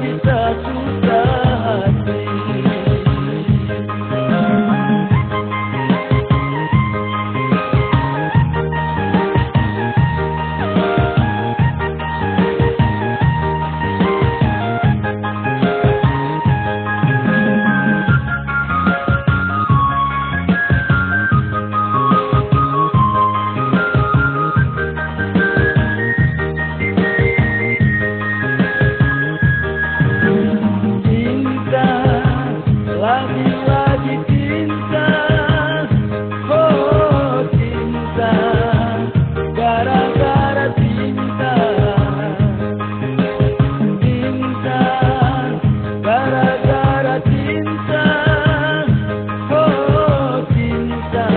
bisa susah hati. Lagi-lagi cinta, oh cinta, gara-gara cinta. Cinta, gara-gara cinta, oh cinta,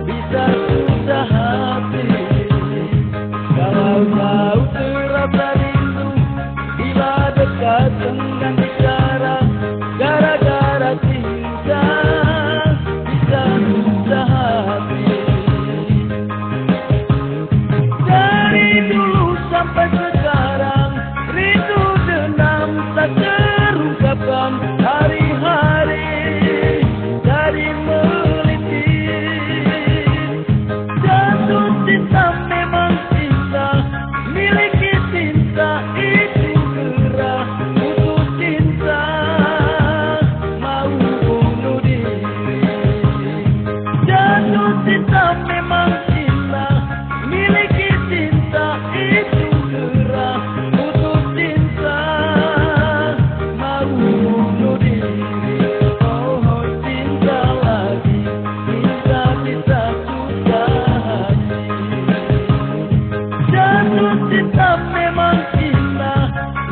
bisa susah hati. Kalau kau terasa rindu, bila dekat dengan bicara, gara-gara cinta bisa susah hati. Dari dulu sampai sekarang, rindu dendam tak terungkapkan. Hari-hari dari meliti, jatuh cinta memang cinta, miliki cinta itu gerah. Putus cinta cinta memang cinta, miliki cinta itu gerah. Putus cinta mau bunuh diri. Oh cinta lagi, cinta bisa susah hati. Jatuh cinta memang cinta,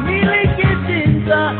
miliki cinta